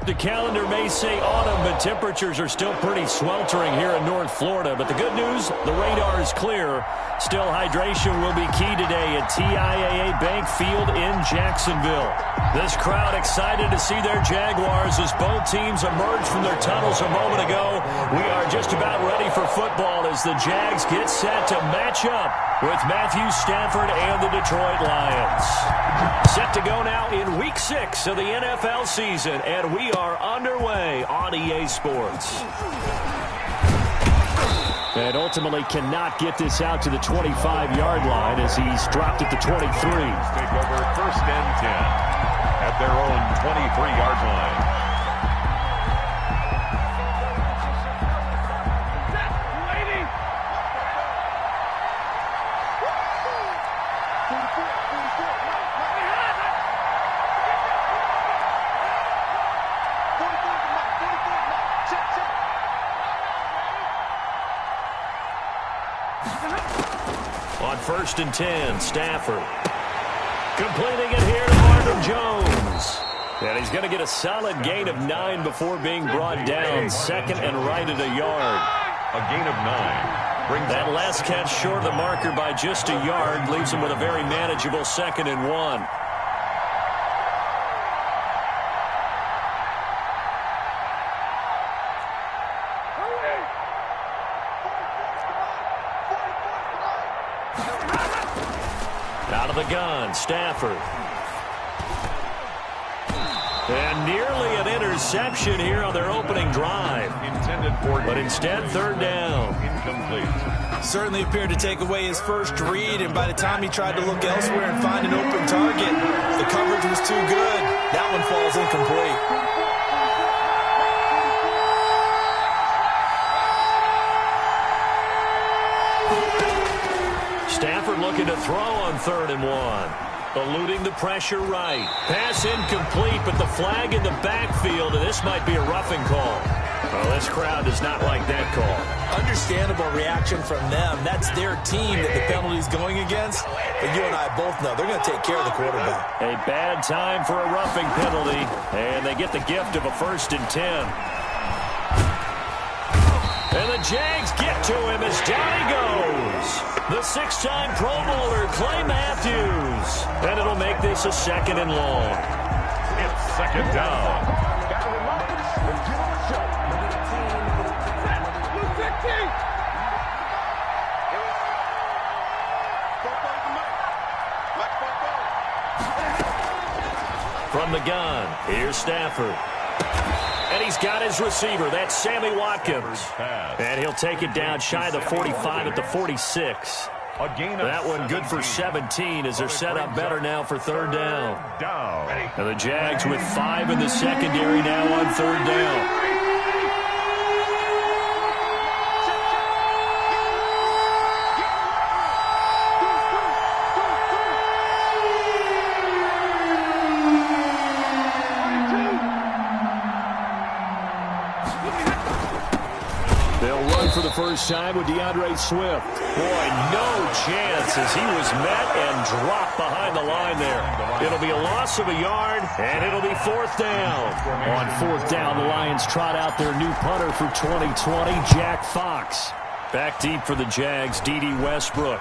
The calendar may say autumn, but temperatures are still pretty sweltering here in North Florida. But the good news, the radar is clear. Still, hydration will be key today at TIAA Bank Field in Jacksonville. This crowd excited to see their Jaguars as both teams emerged from their tunnels a moment ago. We are just about ready for football as the Jags get set to match up with Matthew Stafford and the Detroit Lions. Set to go now in Week 6 of the NFL season, and we are underway on EA Sports. And ultimately cannot get this out to the 25-yard line as he's dropped at the 23. Take over 1st and 10 at their own 23-yard line. On 1st and 10, Stafford. Completing it here to Marvin Jones. And he's going to get a solid gain of 9 before being brought down. 2nd and right at a yard. A gain of 9. Brings that last catch short of the marker by just a yard. Leaves him with a very manageable 2nd and 1. Out of the gun, Stafford. And nearly an interception here on their opening drive. But instead, 3rd down. Incomplete. Certainly appeared to take away his first read, and by the time he tried to look elsewhere and find an open target, the coverage was too good. That one falls incomplete. Stafford looking to throw on 3rd and 1. Eluding the pressure right. Pass incomplete, but the flag in the backfield, and this might be a roughing call. Well, this crowd does not like that call. Understandable reaction from them. That's their team that the penalty's going against. But you and I both know they're going to take care of the quarterback. A bad time for a roughing penalty, and they get the gift of a 1st and 10. And the Jags get to him as down he goes. The 6-time Pro Bowler, Clay Matthews. And it'll make this a 2nd and long. It's 2nd down. From the gun, here's Stafford. And he's got his receiver. That's Sammy Watkins. And he'll take it down shy of the 45 at the 46. That one good for 17 as they're set up better now for 3rd down. And the Jags with 5 in the secondary now on 3rd down. For the first time with DeAndre Swift. Boy, no chance as he was met and dropped behind the line there. It'll be a loss of a yard, and it'll be 4th down. On 4th down, the Lions trot out their new punter for 2020, Jack Fox. Back deep for the Jags, D.D. Westbrook.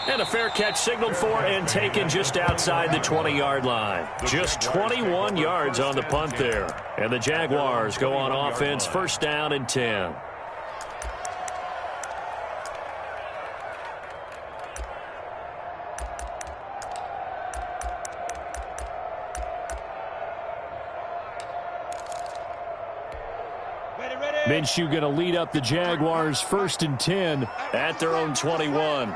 And a fair catch signaled for and taken just outside the 20-yard line. Just 21 yards on the punt there. And the Jaguars go on offense, 1st down and 10. Minshew going to lead up the Jaguars 1st and 10 at their own 21.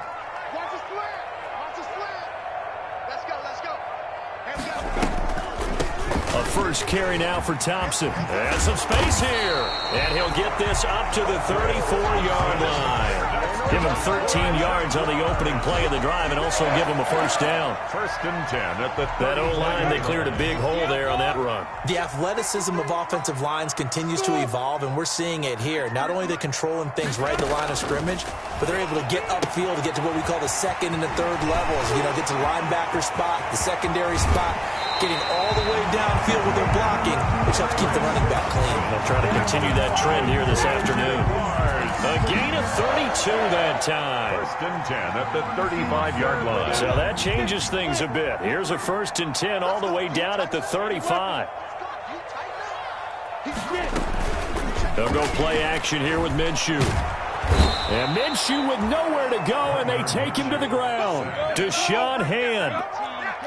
A first carry now for Thompson. And some space here. And he'll get this up to the 34-yard line. Give him 13 yards on the opening play of the drive and also give him a 1st down. 1st and 10 at the that O-line, they cleared a big hole there on that run. The athleticism of offensive lines continues to evolve, and we're seeing it here. Not only are they controlling things right at the line of scrimmage, but they're able to get upfield to get to what we call the 2nd and the 3rd levels. You know, get to the linebacker spot, the secondary spot, getting all the way downfield with their blocking, which just have to keep the running back clean. They'll try to continue that trend here this afternoon. A gain of 32 that time. 1st and 10 at the 35-yard line. So that changes things a bit. Here's a 1st and 10 all the way down at the 35. They'll go play action here with Minshew. And Minshew with nowhere to go, and they take him to the ground. Deshaun Hand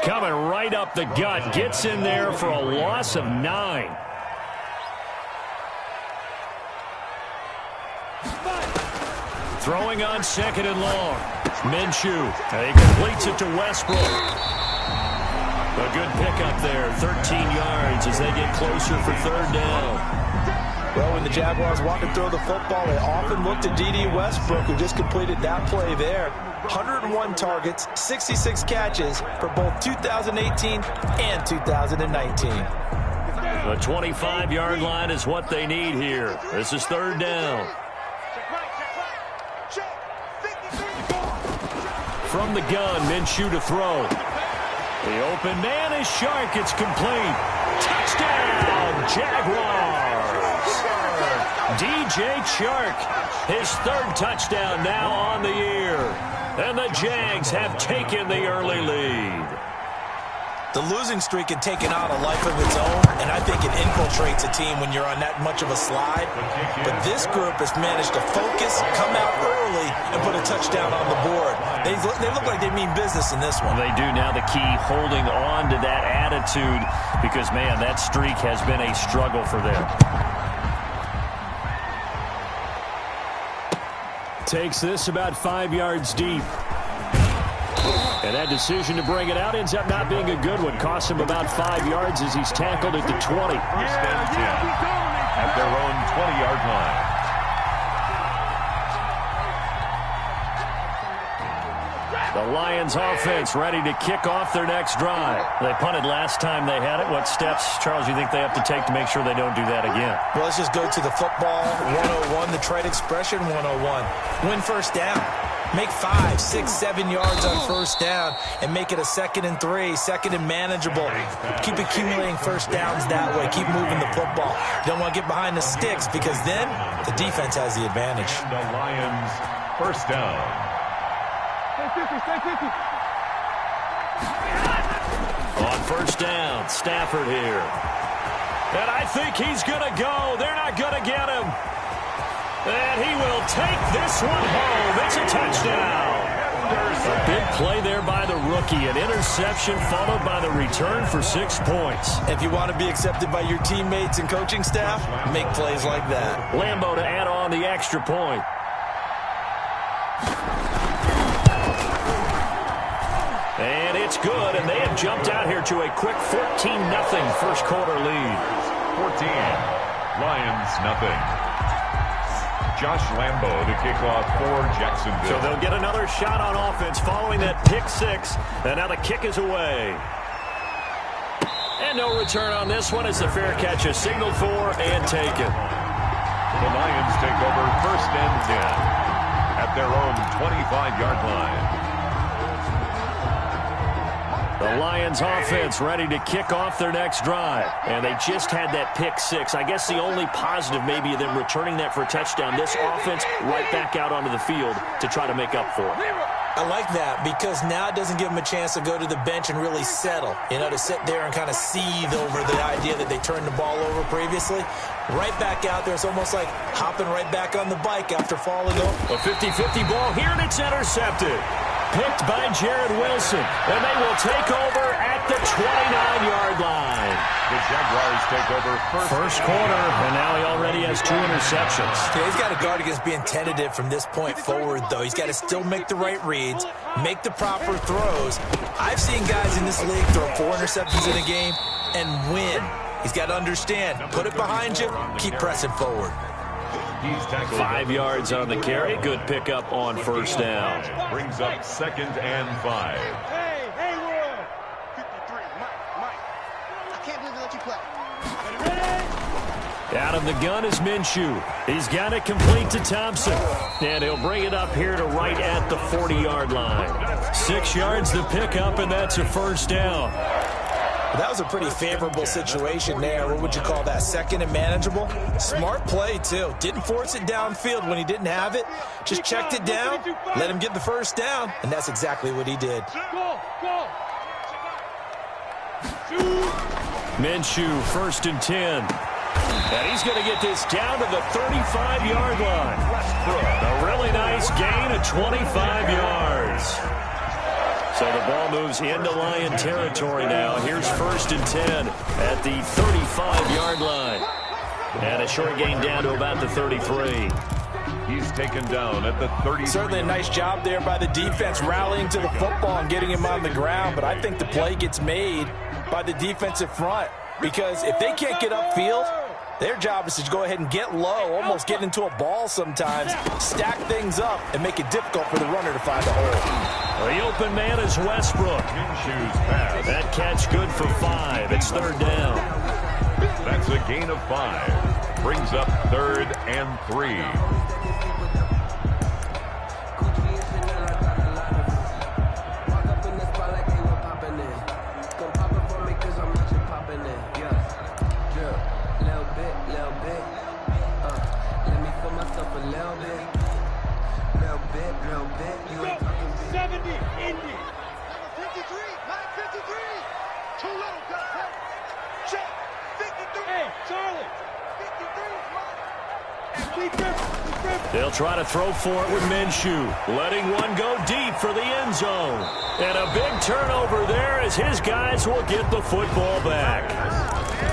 coming right up the gut. Gets in there for a loss of 9. Throwing on 2nd and long. Minshew. He completes it to Westbrook. A good pickup there. 13 yards as they get closer for 3rd down. Well, when the Jaguars want to throw the football, they often look to D.D. Westbrook, who just completed that play there. 101 targets, 66 catches for both 2018 and 2019. The 25-yard line is what they need here. This is 3rd down. From the gun, Minshew to throw. The open man is Shark. It's complete. Touchdown, Jaguars. DJ Chark, his 3rd touchdown now on the year. And the Jags have taken the early lead. The losing streak had taken on a life of its own, and I think it infiltrates a team when you're on that much of a slide. But this group has managed to focus, come out early, and put a touchdown on the board. They look like they mean business in this one. They do. Now the key, holding on to that attitude, because, man, that streak has been a struggle for them. Takes this about 5 yards deep. And that decision to bring it out ends up not being a good one. Costs him about 5 yards as he's tackled at the 20. 1st and 10 at their own 20-yard line. The Lions offense ready to kick off their next drive. They punted last time they had it. What steps, Charles, do you think they have to take to make sure they don't do that again? Well, let's just go to the football 101, the trade expression 101. Win 1st down. Make 5, 6, 7 yards on 1st down and make it a 2nd and 3, 2nd and manageable. Keep accumulating 1st downs that way. Keep moving the football. You don't want to get behind the sticks because then the defense has the advantage. The Lions 1st down. On 1st down, Stafford here. And I think he's going to go. They're not going to get him. And he will take this one home. It's a touchdown. A big play there by the rookie. An interception followed by the return for 6 points. If you want to be accepted by your teammates and coaching staff, make plays like that. Lambeau to add on the extra point. And it's good, and they have jumped out here to a quick 14-0 first quarter lead. 14, Lions nothing. Josh Lambeau to kick off for Jacksonville. So they'll get another shot on offense following that pick 6, and now the kick is away. And no return on this one as the fair catch is signaled for and taken. The Lions take over 1st and 10 at their own 25-yard line. The Lions offense ready to kick off their next drive. And they just had that pick 6. I guess the only positive maybe of them returning that for a touchdown. This offense right back out onto the field to try to make up for it. I like that because now it doesn't give them a chance to go to the bench and really settle. You know, to sit there and kind of seethe over the idea that they turned the ball over previously. Right back out there. It's almost like hopping right back on the bike after falling over. A 50-50 ball here, and it's intercepted. Picked by Jared Wilson, and they will take over at the 29-yard line. The Jaguars take over first quarter, and now he already has 2 interceptions. Yeah, he's got to guard against being tentative from this point forward, though. He's got to still make the right reads, make the proper throws. I've seen guys in this league throw 4 interceptions in a game and win. He's got to understand, put it behind you, keep pressing forward. 5 yards on the carry. Good pickup on 1st down. Brings up 2nd and 5. Hey, Will. 53, Mike. I can't believe they let you play. Out of the gun is Minshew. He's got it complete to Thompson. And he'll bring it up here to right at the 40-yard line. 6 yards to pick up, and that's a 1st down. That was a pretty favorable situation there. What would you call that? Second and manageable? Smart play, too. Didn't force it downfield when he didn't have it. Just checked it down, let him get the first down, and that's exactly what he did. Minshew, 1st and 10. And he's going to get this down to the 35-yard line. A really nice gain of 25 yards. So the ball moves into Lion territory now. Here's 1st and 10 at the 35-yard line. And a short gain down to about the 33. He's taken down at the 30. Certainly a nice job there by the defense rallying to the football and getting him on the ground. But I think the play gets made by the defensive front. Because if they can't get upfield, their job is to go ahead and get low, almost get into a ball sometimes, stack things up, and make it difficult for the runner to find a hole. The open man is Westbrook. That catch good for 5. It's 3rd down. That's a gain of 5. Brings up 3rd and 3. They'll try to throw for it with Minshew. Letting one go deep for the end zone. And a big turnover there as his guys will get the football back.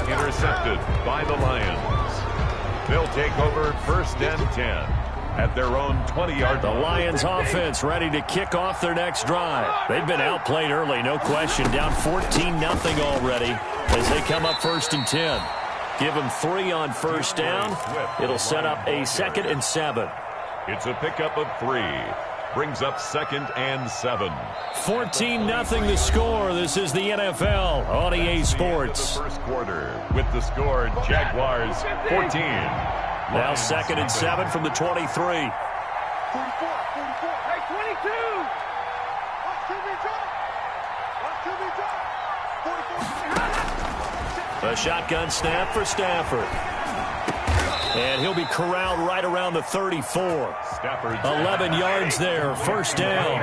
Intercepted by the Lions. They'll take over 1st and 10 at their own 20-yard line. The Lions offense ready to kick off their next drive. They've been outplayed early, no question. Down 14-0 already as they come up 1st and 10. Give them 3 on 1st down. It'll set up a 2nd and 7. It's a pickup of 3. Brings up 2nd and 7. 14-0 the score. This is the NFL on EA Sports. The first quarter with the score Jaguars 14. Now 2nd and 7 from the 23. 44, 44. Hey, 22. Watch QB drop. Watch QB drop. 44. A shotgun snap for Stafford. And he'll be corralled right around the 34. 11 yards there, 1st down.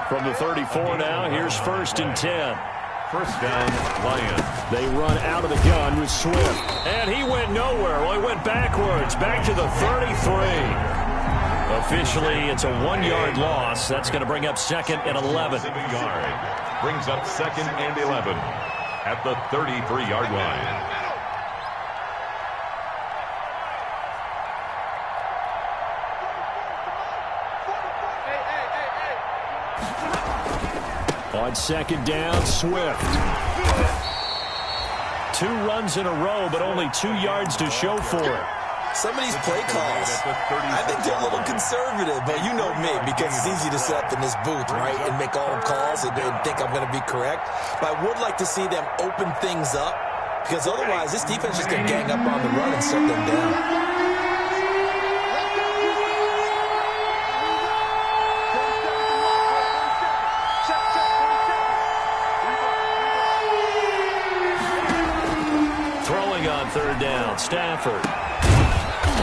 From the 34 now, here's 1st and 10. 1st down, Lions. They run out of the gun with Swift. And he went nowhere. Well, he went backwards, back to the 33. Officially, it's a 1-yard loss. That's going to bring up 2nd and 11. Brings up 2nd and 11 at the 33-yard line. On 2nd down, Swift. 2 runs in a row, but only 2 yards to show for it. Some of these play calls, I think they're a little conservative, but you know me, because it's easy to sit up in this booth, right, and make all the calls and think I'm going to be correct. But I would like to see them open things up, because otherwise this defense is going to gang up on the run and shut them down. On 3rd down, Stafford.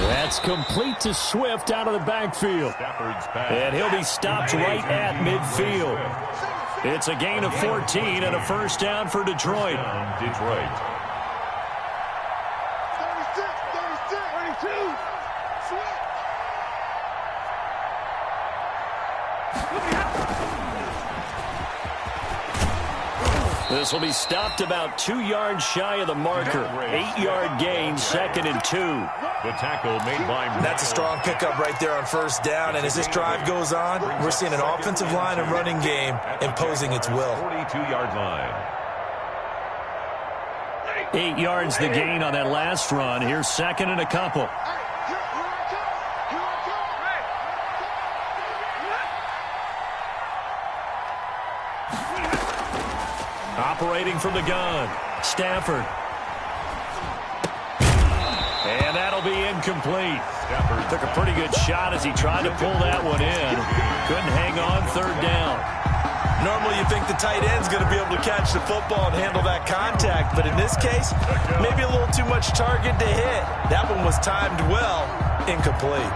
That's complete to Swift out of the backfield. And he'll be stopped right at midfield. It's a gain of 14 and a 1st down for Detroit. 32. Swift. This will be stopped about 2 yards shy of the marker. 8-yard gain, 2nd and 2. The tackle made by... That's a strong pickup right there on 1st down. And as this drive goes on, we're seeing an offensive line and running game imposing its will. 42-yard line. 8 yards the gain on that last run. Here's 2nd and a couple. Operating from the gun, Stafford. And that'll be incomplete. Stafford took a pretty good shot as he tried to pull that one in. Couldn't hang on 3rd down. Normally you think the tight end's going to be able to catch the football and handle that contact, but in this case, maybe a little too much target to hit. That one was timed well, incomplete.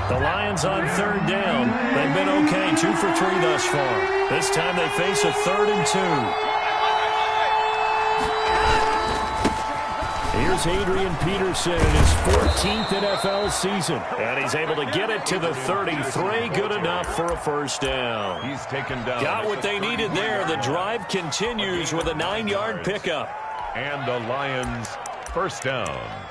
The Lions on third down. They've been okay, 2 for 3 thus far. This time they face a 3rd and 2. Here's Adrian Peterson in his 14th NFL season. And he's able to get it to the 33. Good enough for a first down. He's taken down. Got what they needed there. The drive continues with a 9-yard pickup. And the Lions first down.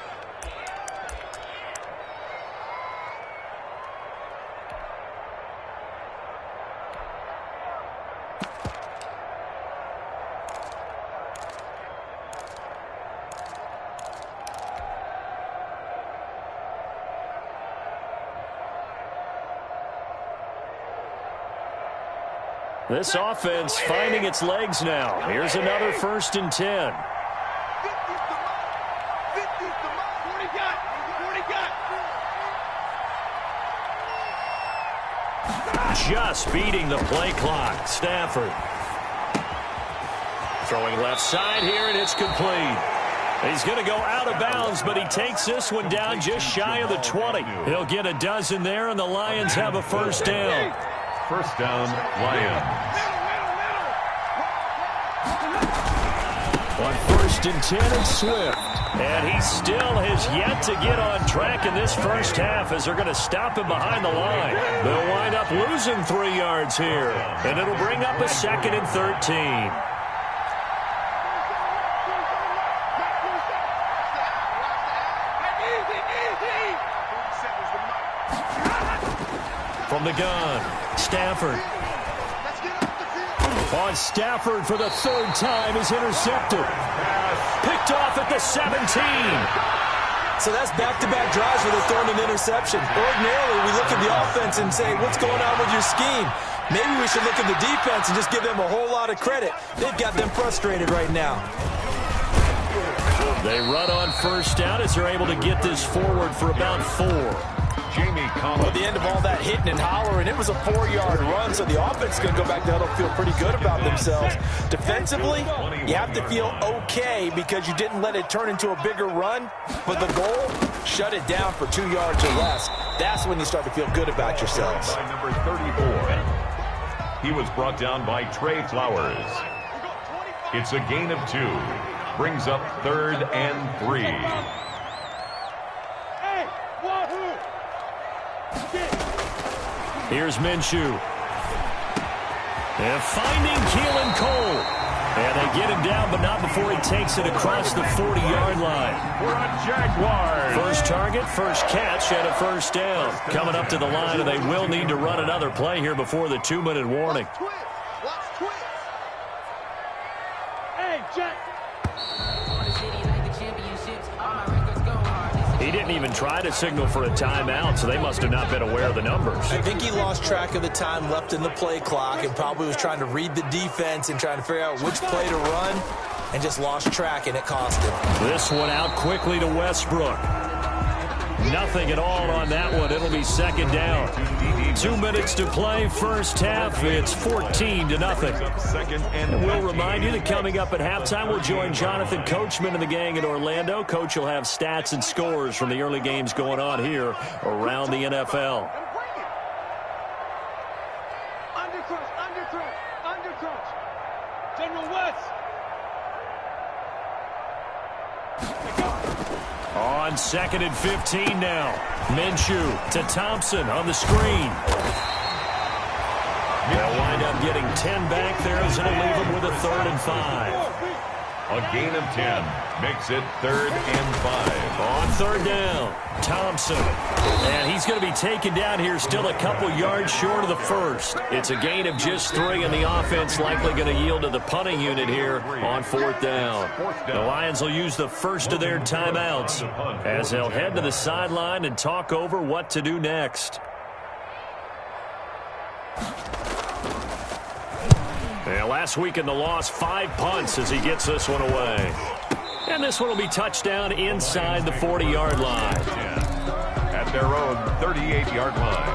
This offense finding its legs now. Here's another 1st and 10. Just beating the play clock. Stafford. Throwing left side here, and it's complete. He's going to go out of bounds, but he takes this one down just shy of the 20. He'll get a dozen there, and the Lions have a first down. First down, Lions. On 1st and 10, it's Swift. And he still has yet to get on track in this first half as they're going to stop him behind the line. They'll wind up losing 3 yards here. And it'll bring up a 2nd and 13. From the gun, Stafford. On Stafford for the 3rd time is intercepted. Picked off at the 17. So that's back-to-back drives where they're throwing an interception. Ordinarily, we look at the offense and say, what's going on with your scheme? Maybe we should look at the defense and just give them a whole lot of credit. They've got them frustrated right now. They run on first down as they're able to get this forward for about 4. Well, at the end of all that hitting and hollering, it was a 4-yard run, so the offense is going to go back to huddle, feel pretty good about themselves. Defensively, you have to feel okay because you didn't let it turn into a bigger run, but the goal, shut it down for 2 yards or less. That's when you start to feel good about yourselves. By number 34. He was brought down by Trey Flowers. It's a gain of 2. Brings up 3rd and 3. Here's Minshew. And finding Keelan Cole. And they get him down, but not before he takes it across the 40-yard line. We're on Jaguars. First target, first catch, and a first down. Coming up to the line, and they will need to run another play here before the 2-minute warning. Hey, Jack. He didn't even try to signal for a timeout, so they must have not been aware of the numbers. I think he lost track of the time left in the play clock and probably was trying to read the defense and trying to figure out which play to run and just lost track, and it cost him. This one out quickly to Westbrook. Nothing at all on that one. It'll be 2nd down. 2 minutes to play, first half. It's 14-0. And we'll remind you that coming up at halftime, we'll join Jonathan Coachman and the gang in Orlando. Coach will have stats and scores from the early games going on here around the NFL. Undercrunch. General West. On 2nd and 15 now. Minshew to Thompson on the screen. They'll wind up getting 10 back there as it'll leave them with a 3rd and 5. A gain of 10 makes it 3rd and 5. On 3rd down, Thompson. And he's going to be taken down here still a couple yards short of the first. It's a gain of just 3, and the offense likely going to yield to the punting unit here on 4th down. The Lions will use the first of their timeouts as they'll head to the sideline and talk over what to do next. Yeah, last week in the loss, 5 punts as he gets this one away. And this one will be touchdown inside the 40-yard line. At their own 38-yard line.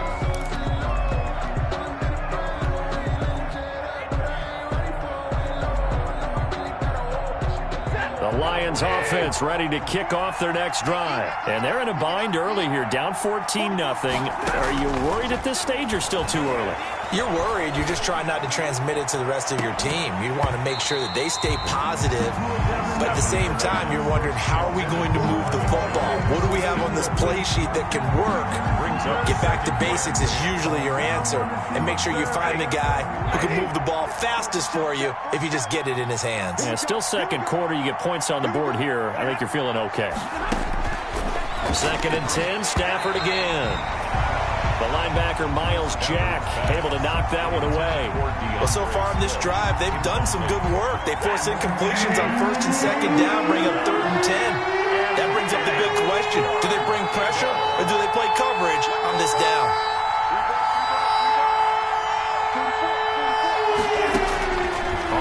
The Lions offense ready to kick off their next drive. And they're in a bind early here, down 14-0. Are you worried at this stage or still too early? You're worried. You're just trying not to transmit it to the rest of your team. You want to make sure that they stay positive, but at the same time, you're wondering, how are we going to move the football? What do we have on this play sheet that can work? Get back to basics is usually your answer, and make sure you find the guy who can move the ball fastest for you if you just get it in his hands. Yeah, still second quarter. You get points on the board here. I think you're feeling okay. 2nd and 10, Stafford again. The linebacker, Miles Jack, able to knock that one away. Well, so far in this drive, they've done some good work. They force incompletions on 1st and 2nd down, bring up 3rd and 10. That brings up the big question. Do they bring pressure, or do they play coverage on this down?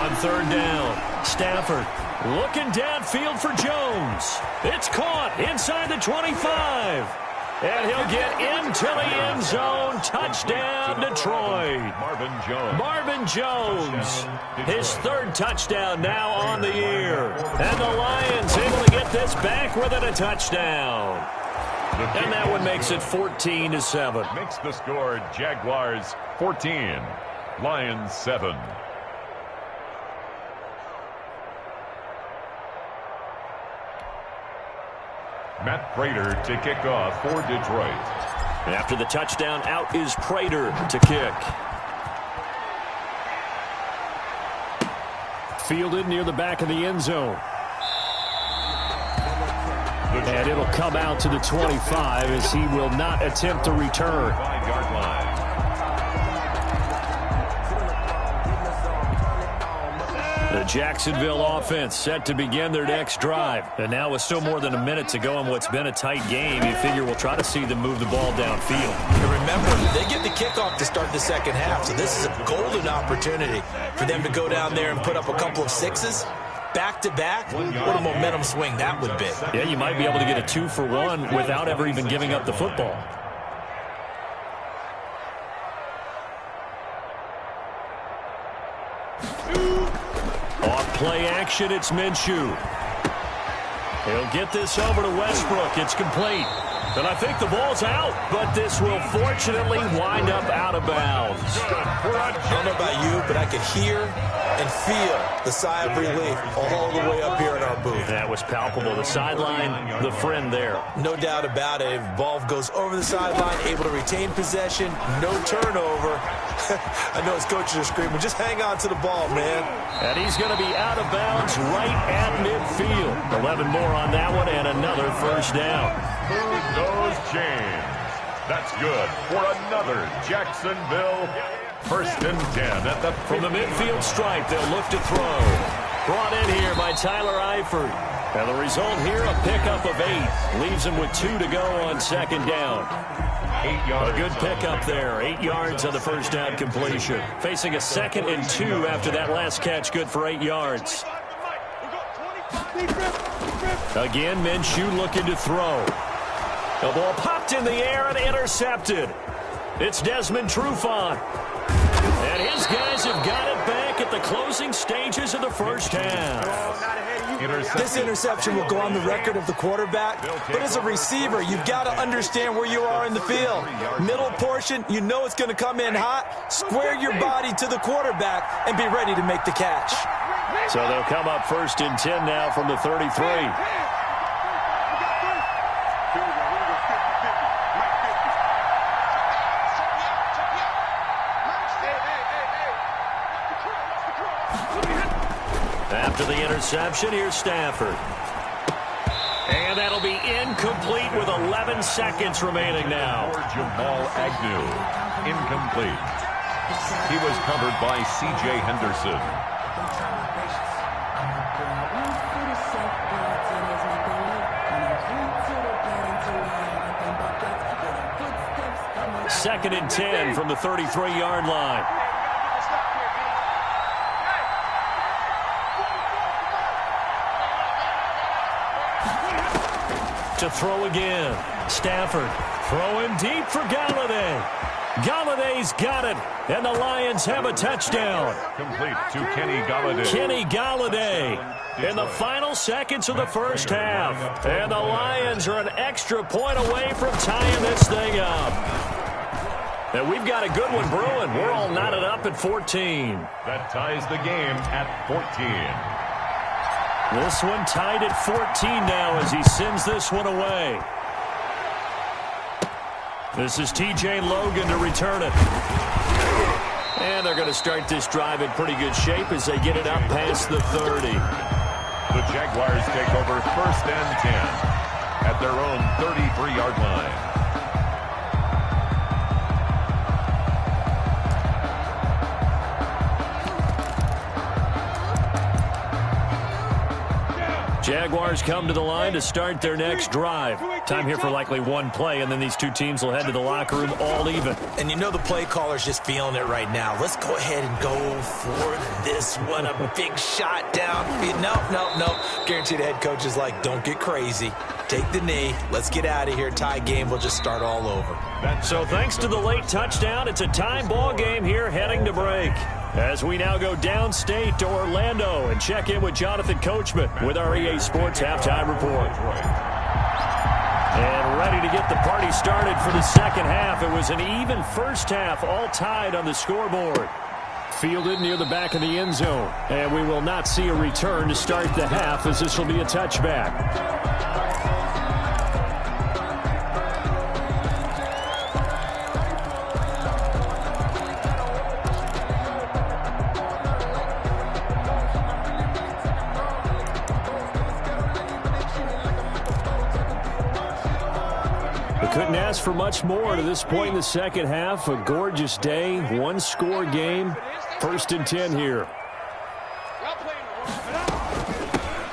On 3rd down, Stafford looking downfield for Jones. It's caught inside the 25. And he'll get into the end zone. Touchdown, Detroit. Marvin Jones. His 3rd touchdown now on the year. And the Lions able to get this back within a touchdown. And that one makes it 14-7. Makes the score Jaguars 14, Lions 7. Matt Prater to kick off for Detroit. After the touchdown, out is Prater to kick. Fielded near the back of the end zone. And it'll come out to the 25 as he will not attempt to return. 5-yard line. The Jacksonville offense set to begin their next drive. And now with still more than a minute to go in what's been a tight game, you figure we'll try to see them move the ball downfield. And remember, they get the kickoff to start the second half, so this is a golden opportunity for them to go down there and put up a couple of sixes. Back-to-back, what a momentum swing that would be. Yeah, you might be able to get a 2-for-1 without ever even giving up the football. Off play action, it's Minshew. He'll get this over to Westbrook. It's complete. And I think the ball's out, but this will fortunately wind up out of bounds. I don't know about you, but I could hear and feel the sigh of relief all the way up here in our booth. That was palpable. The sideline, the friend there. No doubt about it. If the ball goes over the sideline, able to retain possession, no turnover. I know his coaches are screaming, just hang on to the ball, man. And he's going to be out of bounds right at midfield. 11 more on that one and another first down. Goes James. That's good for another Jacksonville 1st and 10 at the from the midfield stripe. They'll look to throw. Brought in here by Tyler Eifert. And the result here, a pickup of 8. Leaves him with 2 to go on 2nd down. 8 yards. A good pickup there. 8 yards on the first down completion. Facing a 2nd and 2 after that last catch. Good for 8 yards. Again, Minshew looking to throw. The ball popped in the air and intercepted. It's Desmond Trufant. And his guys have got it back at the closing stages of the first half. This interception will go on the record of the quarterback, but as a receiver, you've got to understand where you are in the field. Middle portion, you know it's going to come in hot. Square your body to the quarterback and be ready to make the catch. So they'll come up 1st and 10 now from the 33. After the interception, here's Stafford. And that'll be incomplete with 11 seconds remaining now. Jamal Agnew, incomplete. He was covered by C.J. Henderson. Second and 10 from the 33-yard line. To throw again. Stafford throwing deep for Galladay. Galladay's got it, and the Lions have a touchdown. Complete to Kenny Galladay. Kenny Galladay in the final seconds of the first half. And the Lions are an extra point away from tying this thing up. And we've got a good one brewing. We're all knotted up at 14. That ties the game at 14. This one tied at 14 now as he sends this one away. This is T.J. Logan to return it. And they're going to start this drive in pretty good shape as they get it up past the 30. The Jaguars take over 1st and 10 at their own 33-yard line. Jaguars come to the line to start their next drive. Time here for likely one play, and then these two teams will head to the locker room all even. And you know the play caller's just feeling it right now. Let's go ahead and go for this one. A big shot down. Nope. Guaranteed the head coach is like, don't get crazy. Take the knee. Let's get out of here. Tie game. We'll just start all over. So thanks to the late touchdown, it's a time ball game here heading to break. As we now go downstate to Orlando and check in with Jonathan Coachman with our EA Sports Halftime Report. And ready to get the party started for the second half. It was an even first half, all tied on the scoreboard. Fielded near the back of the end zone. And we will not see a return to start the half as this will be a touchback. Couldn't ask for much more to this point in the second half. A gorgeous day, one-score game. 1st and 10 here.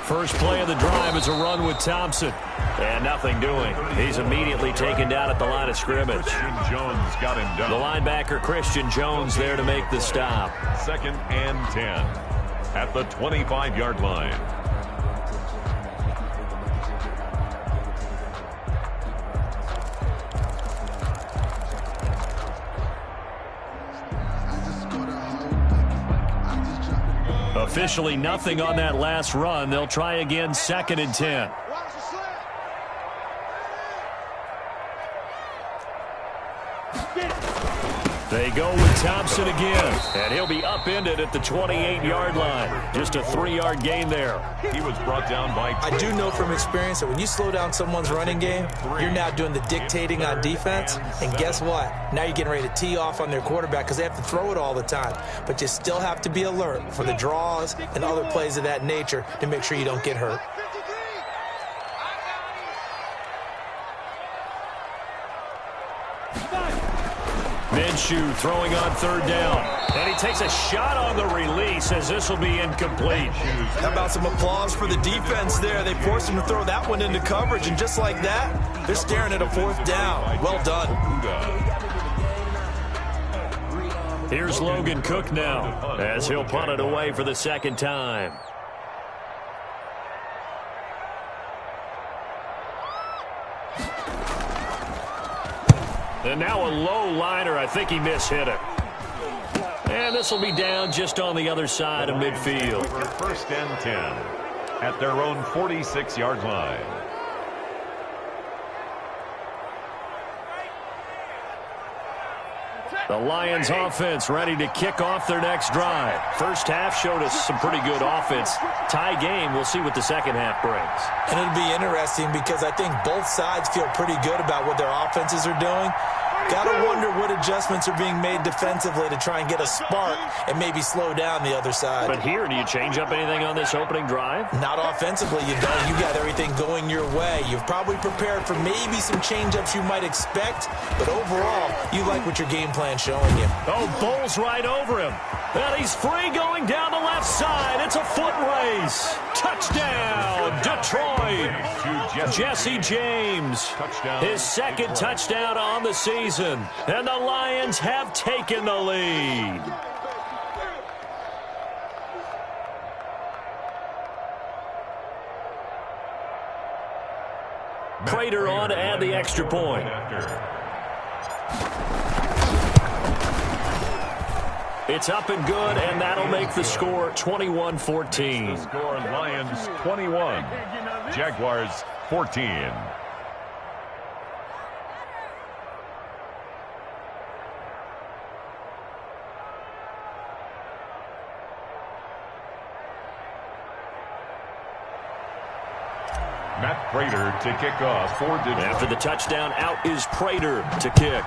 First play of the drive is a run with Thompson. And nothing doing. He's immediately taken down at the line of scrimmage. Christian Jones got him done. The linebacker Christian Jones there to make the stop. 2nd and 10 at the 25-yard line. Officially nothing on that last run. They'll try again 2nd and 10. They go with Thompson again, and he'll be upended at the 28-yard line. Just a 3-yard gain there. He was brought down by... I do know from experience that when you slow down someone's running game, you're now doing the dictating on defense. And guess what? Now you're getting ready to tee off on their quarterback because they have to throw it all the time. But you still have to be alert for the draws and other plays of that nature to make sure you don't get hurt. Minshew throwing on 3rd down. And he takes a shot on the release as this will be incomplete. How about some applause for the defense there? They forced him to throw that one into coverage, and just like that, they're staring at a 4th down. Well done. Here's Logan Cook now as he'll punt it away for the 2nd time. And now a low liner. I think he mishit it. And this will be down just on the other side of midfield. 1st and 10 at their own 46-yard line. The Lions offense ready to kick off their next drive. First half showed us some pretty good offense. Tie game, we'll see what the second half brings. And it'll be interesting because I think both sides feel pretty good about what their offenses are doing. Got to wonder what adjustments are being made defensively to try and get a spark and maybe slow down the other side. But here, do you change up anything on this opening drive? Not offensively, you don't. You got everything going your way. You've probably prepared for maybe some change-ups you might expect, but overall, you like what your game plan's showing you. Oh, bowls right over him. And he's free going down the left side. It's a foot race. Touchdown, Detroit. Jesse James. His 2nd touchdown on the season. And the Lions have taken the lead. Prater on to add the extra point. It's up and good, and that'll make the score 21-14. The score, Lions 21, Jaguars 14. Matt Prater to kick off for Detroit. After the touchdown, out is Prater to kick.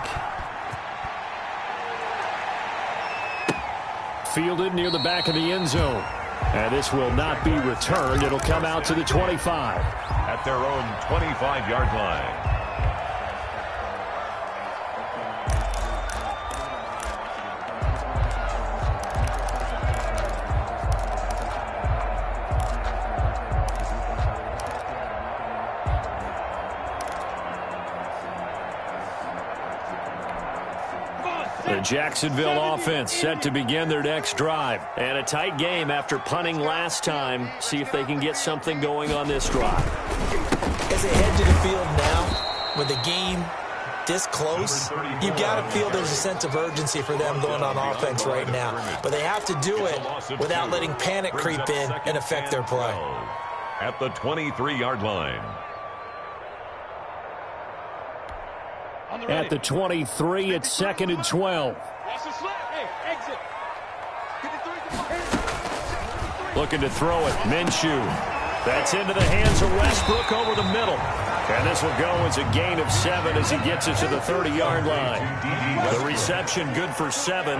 Fielded near the back of the end zone. And this will not be returned. It'll come out to the 25. At their own 25-yard line. The Jacksonville offense set to begin their next drive. And a tight game after punting last time. See if they can get something going on this drive. As they head to the field now, with the game this close, you've got to feel there's a sense of urgency for them going on offense right now. But they have to do it without letting panic creep in and affect their play. At the 23-yard line. At the 23, it's 2nd and 12. Looking to throw it. Minshew. That's into the hands of Westbrook over the middle. And this will go as a gain of 7 as he gets it to the 30-yard line. The reception good for 7.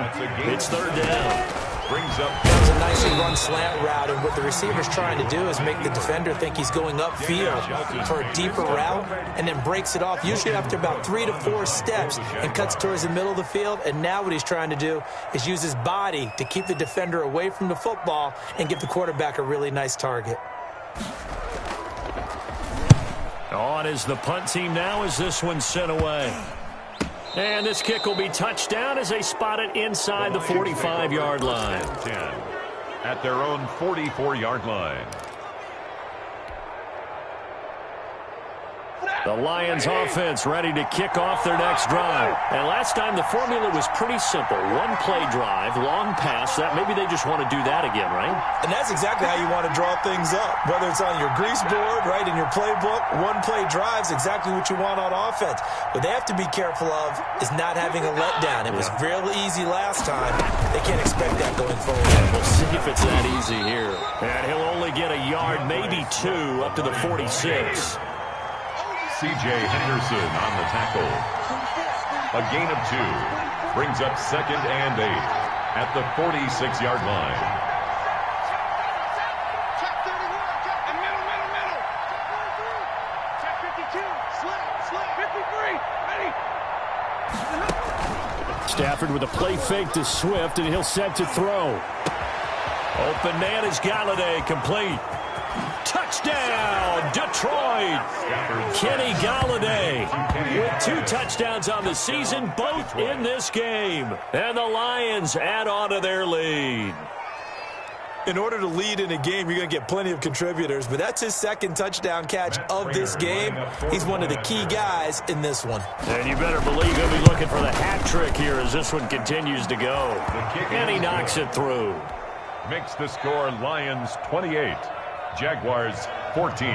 It's 3rd down. Brings up. That was a nicely run slant route, and what the receiver's trying to do is make the defender think he's going upfield for a deeper route, and then breaks it off, usually after about 3 to 4 steps, and cuts towards the middle of the field. And now what he's trying to do is use his body to keep the defender away from the football and give the quarterback a really nice target. On is the punt team now as this one's sent away. And this kick will be touchdown as they spot it inside the 45-yard line. 10 at their own 44-yard line. The Lions offense ready to kick off their next drive. And last time the formula was pretty simple. One play drive, long pass. That maybe they just want to do that again, right? And that's exactly how you want to draw things up. Whether it's on your grease board, right, in your playbook, one play drive is exactly what you want on offense. What they have to be careful of is not having a letdown. It was real easy last time. They can't expect that going forward. We'll see if it's that easy here. And he'll only get a yard, maybe 2, up to the 46. C.J. Henderson on the tackle. A gain of 2. Brings up 2nd and 8 at the 46-yard line. Check 31. And middle. Check 52. Slip. 53. Ready. Stafford with a play fake to Swift, and he'll set to throw. Open man is Galladay, complete. Touchdown, Detroit! Kenny Galladay with 2 touchdowns on the season, both in this game. And the Lions add on to their lead. In order to lead in a game, you're going to get plenty of contributors, but that's his 2nd touchdown catch of this game. He's one of the key guys in this one. And you better believe he'll be looking for the hat trick here as this one continues to go. And he knocks it through. Makes the score Lions 28. Jaguars 14.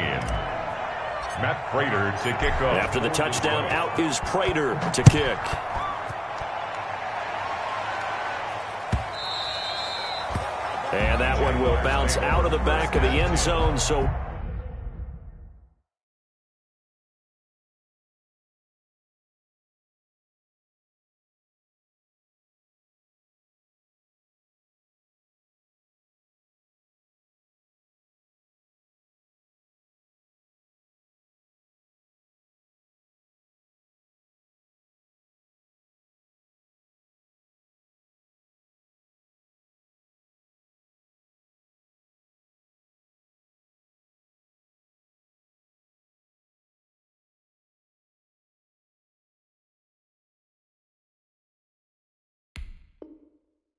Matt Prater to kick off. After the touchdown, out is Prater to kick. And that one will bounce out of the back of the end zone, so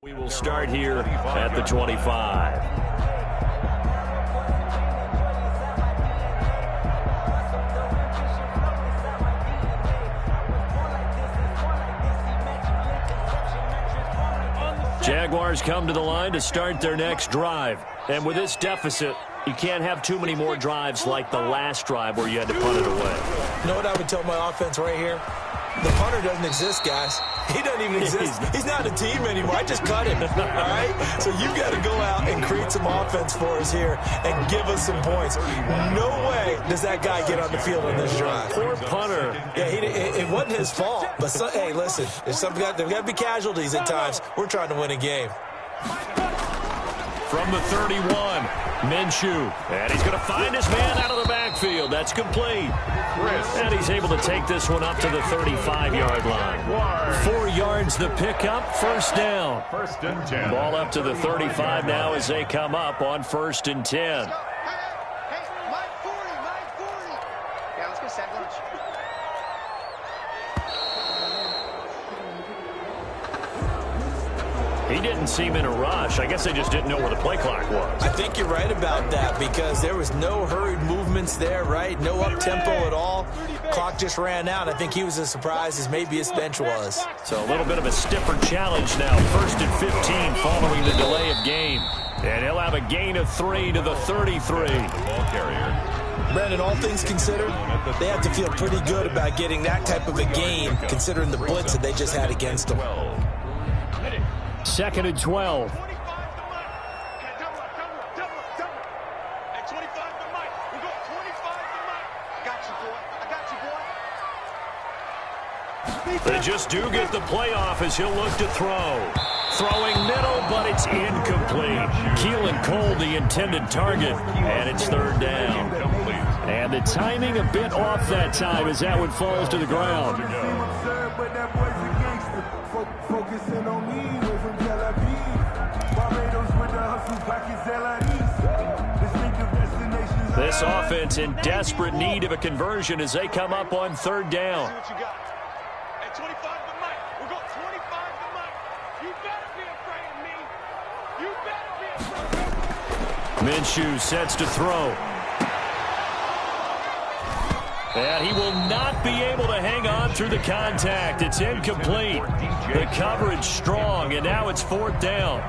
we will start here at the 25. Jaguars come to the line to start their next drive. And with this deficit, you can't have too many more drives like the last drive where you had to punt it away. You know what I would tell my offense right here? The punter doesn't exist, guys. He doesn't even exist. He's not a team anymore. I just cut him, all right? So you've got to go out and create some offense for us here and give us some points. No way does that guy get on the field on this drive. Poor punter. Yeah, it wasn't his fault. But, hey, listen, there's got to be casualties at times. We're trying to win a game. From the 31, Minshew. And he's going to find his man out of the backfield. That's complete. And he's able to take this one up to the 35-yard line. 4 yards the pickup, first down. First and 10. Ball up to the 35 now as they come up on first and 10. Hey, Mike 40. Yeah, let's go sack lunch. He didn't seem in a rush. I guess they just didn't know where the play clock was. I think you're right about that because there was no hurried movements there, right? No up-tempo at all. Clock just ran out. I think he was as surprised as maybe his bench was. So a little bit of a stiffer challenge now. First and 15 following the delay of game. And he'll have a gain of 3 to the 33. Ball carrier. Brandon, all things considered, they have to feel pretty good about getting that type of a gain considering the blitz that they just had against them. Second and 12. Hey, double up. Hey, 25 to Mike. We go 25 to Mike. I got you, boy. They just do get the playoff as he'll look to throw. Throwing middle, but it's incomplete. Keelan Cole, the intended target, and it's third down. And the timing a bit off that time as that one falls to the ground. Focusing on me, way from Tel Aviv. Barbados with the hustle, Pakistan. This offense in desperate need of a conversion as they come up on third down. See what you got. Hey, 25 to Mike. We go 25 to Mike. You better be afraid of me. You better be afraid of me. Minshew sets to throw. And he will not be able to hang on through the contact. It's incomplete. The coverage strong, and now it's fourth down.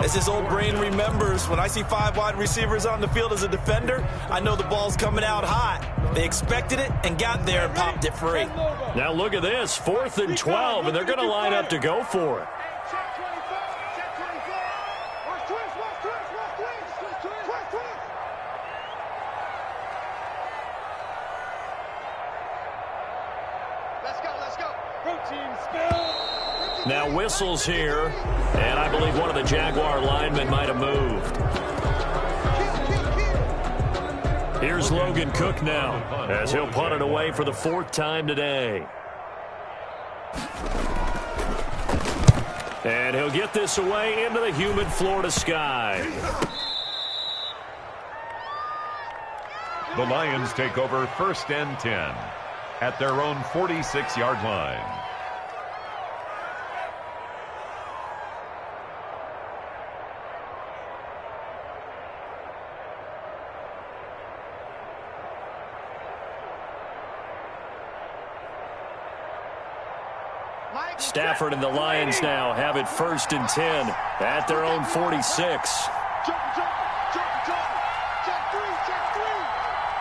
As his old brain remembers, when I see 5 wide receivers on the field as a defender, I know the ball's coming out hot. They expected it and got there and popped it free. Now look at this, 4th and 12, and they're going to line up to go for it. Check 24. Check 24. Watch twist. Let's go. Protein spill. Now whistles here, and I believe one of the Jaguar linemen might have moved. Here's Logan Cook now, as he'll punt it away for the 4th time today. And he'll get this away into the humid Florida sky. The Lions take over first and 10 at their own 46-yard line. Stafford and the Lions now have it first and 10 at their own 46. Check 3.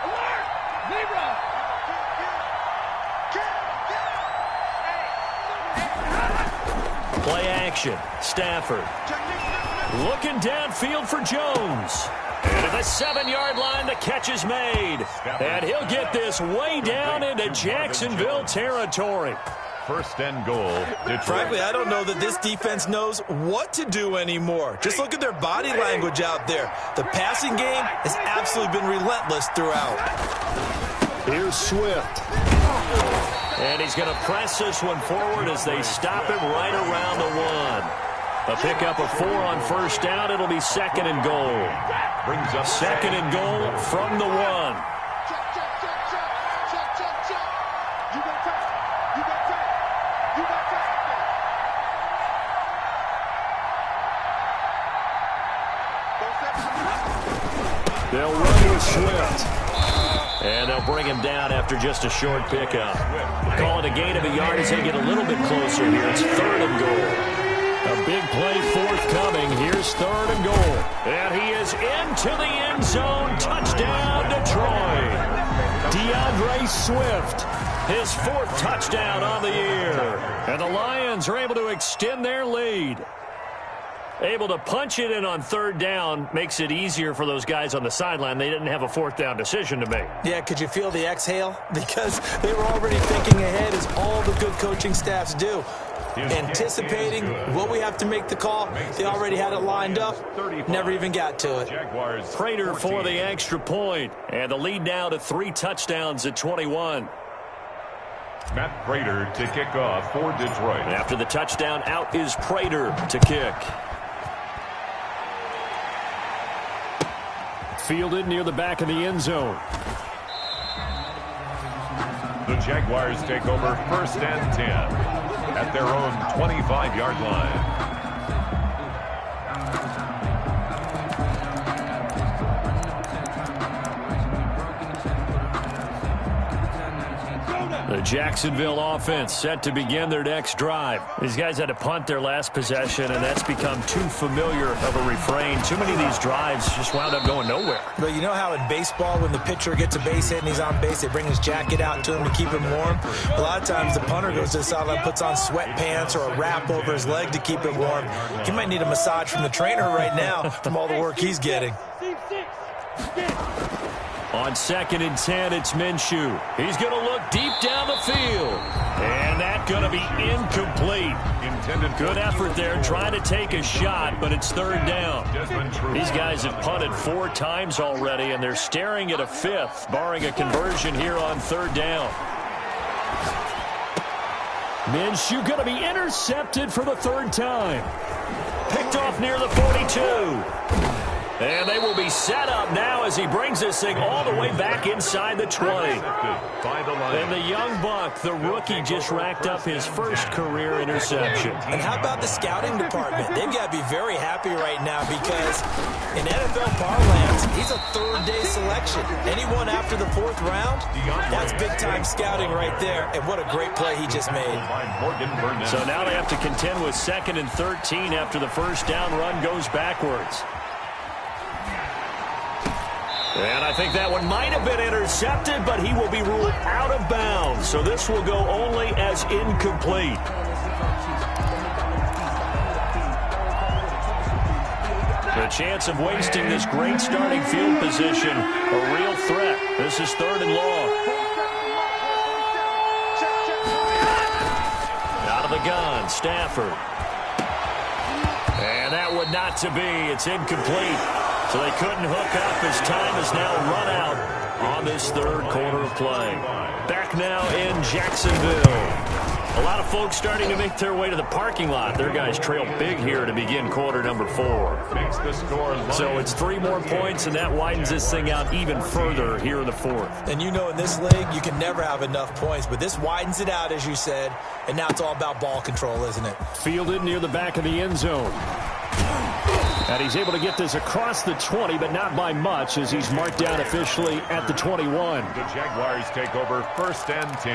Alert! Zebra! Play action. Stafford looking downfield for Jones. And at the 7-yard line, the catch is made. And he'll get this way down into Jacksonville territory. First and goal, Detroit. Frankly, I don't know that this defense knows what to do anymore. Just look at their body language out there. The passing game has absolutely been relentless throughout. Here's Swift. And he's going to press this one forward as they stop him right around the 1. A pickup of 4 on first down. It'll be second and goal. Brings up Second and goal from the 1. They'll run with Swift. And they'll bring him down after just a short pickup. Call it a gain of a yard as they get a little bit closer here. It's third and goal. A big play forthcoming. Here's 3rd and goal. And he is into the end zone. Touchdown, Detroit. DeAndre Swift, his 4th touchdown on the year. And the Lions are able to extend their lead. Able to punch it in on 3rd down makes it easier for those guys on the sideline. They didn't have a 4th down decision to make. Yeah, could you feel the exhale? Because they were already thinking ahead, as all the good coaching staffs do. Anticipating what we have to make the call. They already had it lined up. Never even got to it. Prater for the extra point. And the lead now to 3 touchdowns at 21. Matt Prater to kick off for Detroit. After the touchdown, out is Prater to kick. Fielded near the back of the end zone. The Jaguars take over 1st and 10 at their own 25-yard line. The Jacksonville offense set to begin their next drive. These guys had to punt their last possession, and that's become too familiar of a refrain. Too many of these drives just wound up going nowhere. But you know how in baseball, when the pitcher gets a base hit and he's on base, they bring his jacket out to him to keep him warm? A lot of times the punter goes to the sideline, puts on sweatpants or a wrap over his leg to keep him warm. He might need a massage from the trainer right now from all the work he's getting. On 2nd and 10, it's Minshew. He's going to look deep down the field. And that's going to be incomplete. Good effort there trying to take a shot, but it's 3rd down. These guys have punted 4 times already, and they're staring at a 5th, barring a conversion here on 3rd down. Minshew going to be intercepted for the 3rd time. Picked off near the 42. And they will be set up now as he brings this thing all the way back inside the 20. And the young buck, the rookie, just racked up his 1st career interception. And how about the scouting department? They've got to be very happy right now because in NFL parlance, he's a 3rd-day selection. Anyone after the 4th round, that's big-time scouting right there. And what a great play he just made. So now they have to contend with 2nd and 13 after the 1st down run goes backwards. And I think that one might have been intercepted, but he will be ruled out of bounds. So this will go only as incomplete. The chance of wasting this great starting field position, a real threat. This is 3rd and long. Out of the gun, Stafford. And that would not to be. It's incomplete. So they couldn't hook up as time is now run out on this 3rd quarter of play. Back now in Jacksonville. A lot of folks starting to make their way to the parking lot. Their guys trail big here to begin quarter number 4. Makes the score so it's 3 more points, and that widens this thing out even further here in the 4th. And you know in this league, you can never have enough points, but this widens it out, as you said, and now it's all about ball control, isn't it? Fielded near the back of the end zone. And he's able to get this across the 20, but not by much, as he's marked down officially at the 21. The Jaguars take over 1st and 10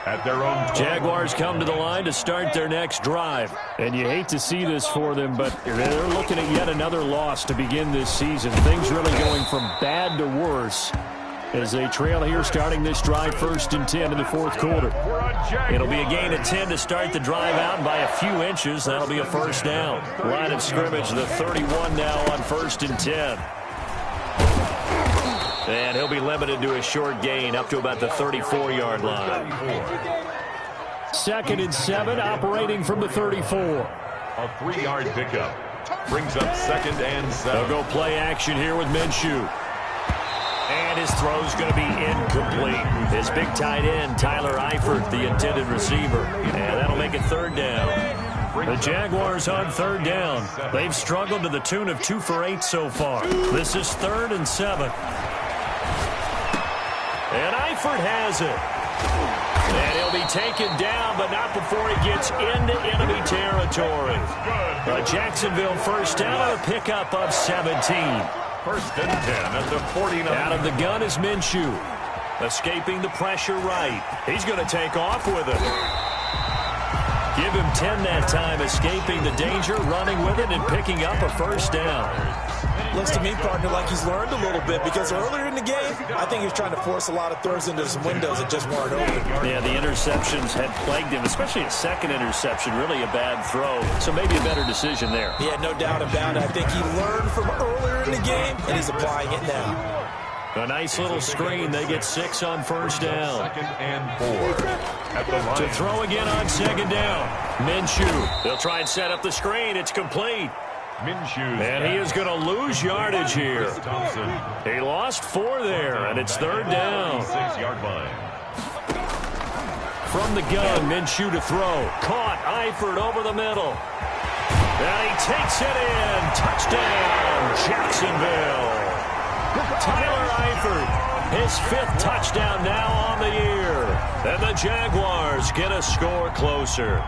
at their own 20. Jaguars come to the line to start their next drive. And you hate to see this for them, but they're looking at yet another loss to begin this season. Things really going from bad to worse as they trail here starting this drive 1st and 10 in the 4th quarter. It'll be a gain of 10 to start the drive out by a few inches. That'll be a 1st down. Line of scrimmage, the 31 now on 1st and 10. And he'll be limited to a short gain up to about the 34-yard line. 2nd and 7, operating from the 34. A 3-yard pickup brings up 2nd and 7. They'll go play action here with Minshew. And his throw's going to be incomplete. His big tight end, Tyler Eifert, the intended receiver. And that'll make it 3rd down. The Jaguars on 3rd down. They've struggled to the tune of 2 for 8 so far. This is 3rd and 7. And Eifert has it. And he'll be taken down, but not before he gets into enemy territory. A Jacksonville 1st down on a pickup of 17. 1st and 10 at the 49. Out of the gun is Minshew. Escaping the pressure right. He's going to take off with it. Give him 10 that time, escaping the danger, running with it, and picking up a first down. Looks to me, partner, like he's learned a little bit because earlier in the game, I think he was trying to force a lot of throws into some windows that just weren't open. Yeah, the interceptions had plagued him, especially a second interception, really a bad throw. So maybe a better decision there. Yeah, no doubt about it. I think he learned from earlier in the game, and he's applying it now. A nice little screen. They get 6 on first down. 2nd and 4 at the line. To throw again on 2nd down. Minshew. They'll try and set up the screen. It's complete. Minshew. And he is going to lose yardage here. He lost 4 there, and it's 3rd down. 6-yard line. From the gun, Minshew to throw. Caught. Eifert over the middle. And he takes it in. Touchdown, Jacksonville. Tyler Eifert, his 5th touchdown now on the year. And the Jaguars get a score closer.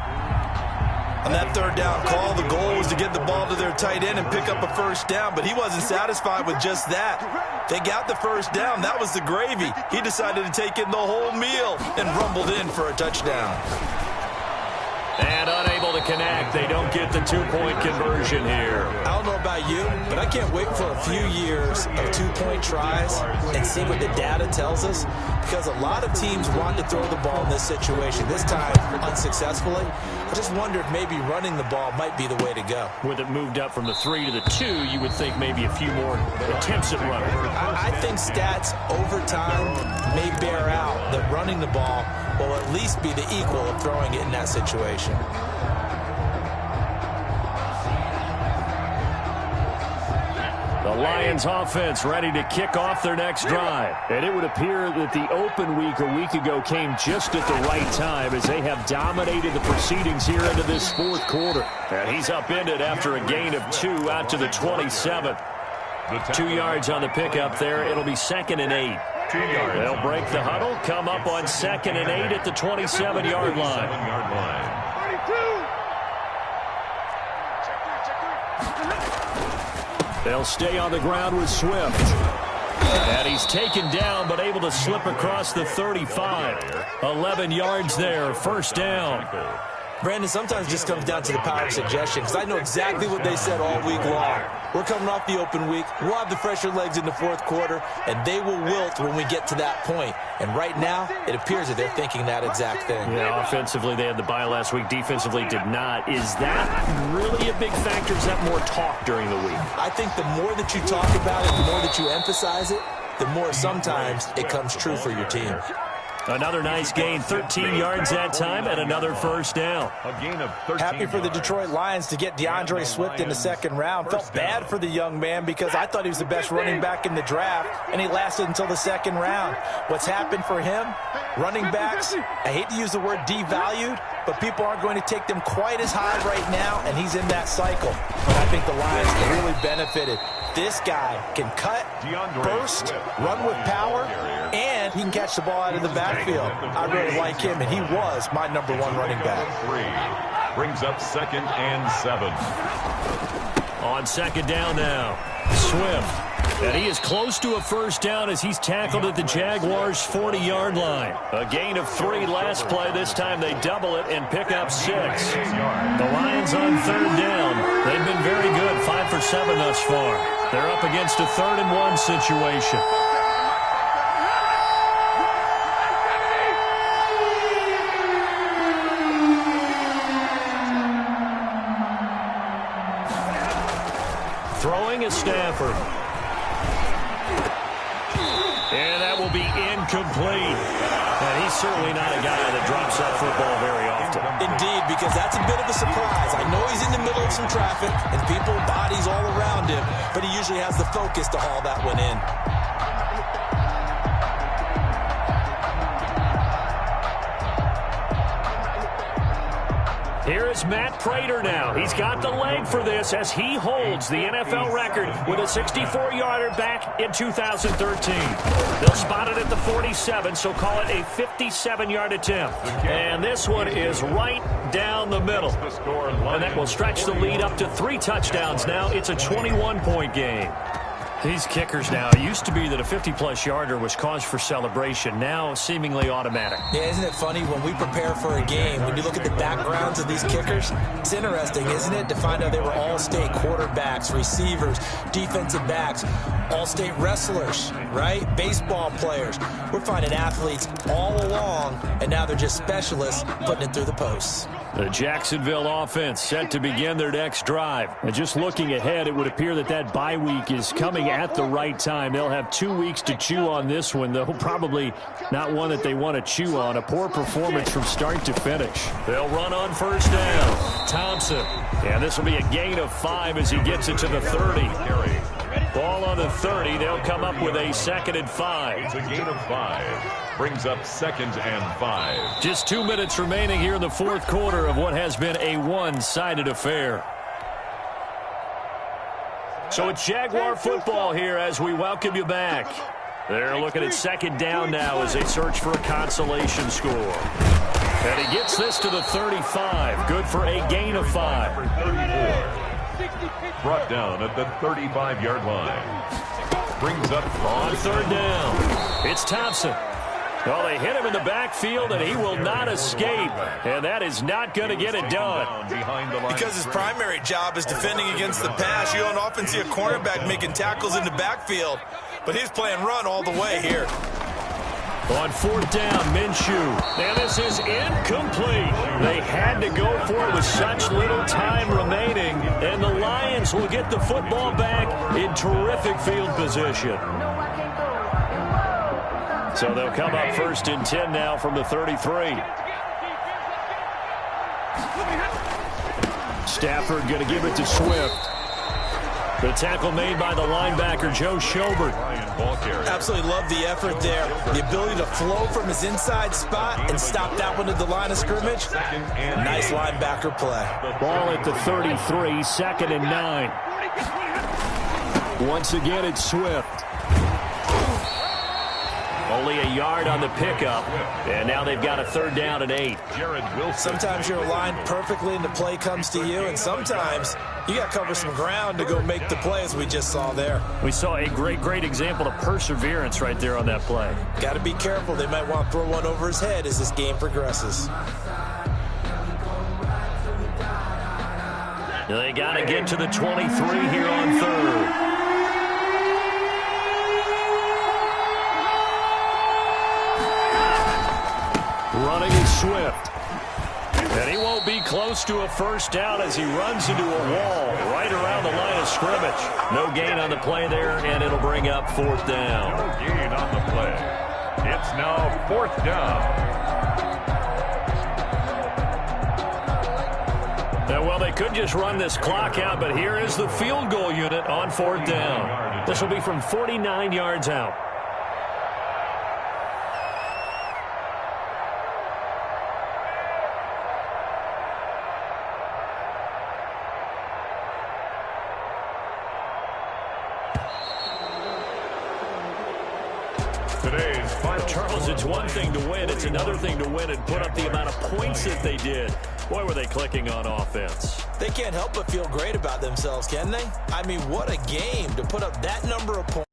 On that 3rd down call, the goal was to get the ball to their tight end and pick up a first down, but he wasn't satisfied with just that. They got the first down. That was the gravy. He decided to take in the whole meal and rumbled in for a touchdown. And unable to connect. They don't get the 2-point conversion here. I don't know about you, but I can't wait for a few years of 2-point tries and see what the data tells us, because a lot of teams want to throw the ball in this situation. This time, unsuccessfully. I just wonder if maybe running the ball might be the way to go. With it moved up from the 3 to the 2, you would think maybe a few more attempts at running. I think stats over time may bear out that running the ball will at least be the equal of throwing it in that situation. The Lions offense ready to kick off their next drive. And it would appear that the open week a week ago came just at the right time as they have dominated the proceedings here into this 4th quarter. And he's upended after a gain of 2 out to the 27. 2 yards on the pickup there. It'll be 2nd and 8. 2 yards. They'll break the huddle, come up on 2nd and 8 at the 27-yard line. 7-yard line. They'll stay on the ground with Swift. And he's taken down, but able to slip across the 35. 11 yards there, first down. Brandon, sometimes it just comes down to the power of suggestion, because I know exactly what they said all week long. We're coming off the open week. We'll have the fresher legs in the 4th quarter, and they will wilt when we get to that point. And right now, it appears that they're thinking that exact thing. Yeah, offensively, they had the bye last week. Defensively, did not. Is that really a big factor? Is that more talk during the week? I think the more that you talk about it, the more that you emphasize it, the more sometimes it comes true for your team. Another nice gain, 13 yards that time, and another first down. A gain of 13 Happy for the Detroit Lions to get DeAndre Swift in the 2nd round. Felt bad for the young man because I thought he was the best running back in the draft, and he lasted until the 2nd round. What's happened for him? Running backs, I hate to use the word devalued, but people aren't going to take them quite as high right now, and he's in that cycle. And I think the Lions really benefited. This guy can cut, burst, run with power, and he can catch the ball out of the backfield. I really like him, and he was my #1 running back. 3 brings up 2nd and 7. On 2nd down now, Swift. And he is close to a first down as he's tackled at the Jaguars' 40-yard line. A gain of 3 last play. This time they double it and pick up 6. The Lions on 3rd down. They've been very good, 5 for 7 thus far. They're up against a 3rd and 1 situation. Throwing is Stafford. And that will be incomplete. And he's certainly not a guy that drops that football very often. Indeed, because that's a bit of a surprise. I know he's in the middle of some traffic and people, bodies all around him, but he usually has the focus to haul that one in. Here is Matt Prater now. He's got the leg for this as he holds the NFL record with a 64-yarder back in 2013. They'll spot it at the 47, so call it a 57-yard attempt. And this one is right down the middle. And that will stretch the lead up to 3 touchdowns now. It's a 21-point game. These kickers now, it used to be that a 50-plus yarder was cause for celebration. Now, seemingly automatic. Yeah, isn't it funny when we prepare for a game, when you look at the backgrounds of these kickers, it's interesting, isn't it, to find out they were all-state quarterbacks, receivers, defensive backs, all-state wrestlers, right? Baseball players. We're finding athletes all along, and now they're just specialists putting it through the posts. The Jacksonville offense set to begin their next drive. And just looking ahead, it would appear that that bye week is coming at the right time. They'll have 2 weeks to chew on this one, though probably not one that they want to chew on. A poor performance from start to finish. They'll run on first down. Thompson. And this will be a gain of 5 as he gets it to the 30. Ball on the 30. They'll come up with a 2nd and 5. It's a gain of 5. Brings up 2nd and 5. Just 2 minutes remaining here in the fourth quarter of what has been a one-sided affair. So it's Jaguar football here as we welcome you back. They're looking at 2nd down now as they search for a consolation score. And he gets this to the 35. Good for a gain of 5. 34. Brought down at the 35-yard line. Brings up on 3rd down. It's Thompson. Well, they hit him in the backfield, and he will not escape. And that is not going to get it done. Because his primary job is defending against the pass. You don't often see a cornerback making tackles in the backfield. But he's playing run all the way here. On 4th down, Minshew. And this is incomplete. They had to go for it with such little time remaining. And the Lions will get the football back in terrific field position. So they'll come up 1st and 10 now from the 33. Stafford going to give it to Swift. The tackle made by the linebacker, Joe Schobert. Absolutely love the effort there. The ability to flow from his inside spot and stop that one at the line of scrimmage. Nice linebacker play. Ball at the 33, 2nd and 9. Once again, it's Swift. Only a yard on the pickup, and now they've got a 3rd down and 8. Sometimes you're aligned perfectly and the play comes to you, and sometimes you got to cover some ground to go make the play, as we just saw there. We saw a great example of perseverance right there on that play. Got to be careful. They might want to throw one over his head as this game progresses. They got to get to the 23 here on 3rd. Running is Swift. And he won't be close to a 1st down as he runs into a wall right around the line of scrimmage. No gain on the play there, and it'll bring up 4th down. No gain on the play. It's now 4th down. Now, well, they could just run this clock out, but here is the field goal unit on 4th down. This will be from 49 yards out. Charles, it's one thing to win. It's another thing to win and put up the amount of points that they did. Boy, were they clicking on offense. They can't help but feel great about themselves, can they? I mean, what a game to put up that number of points.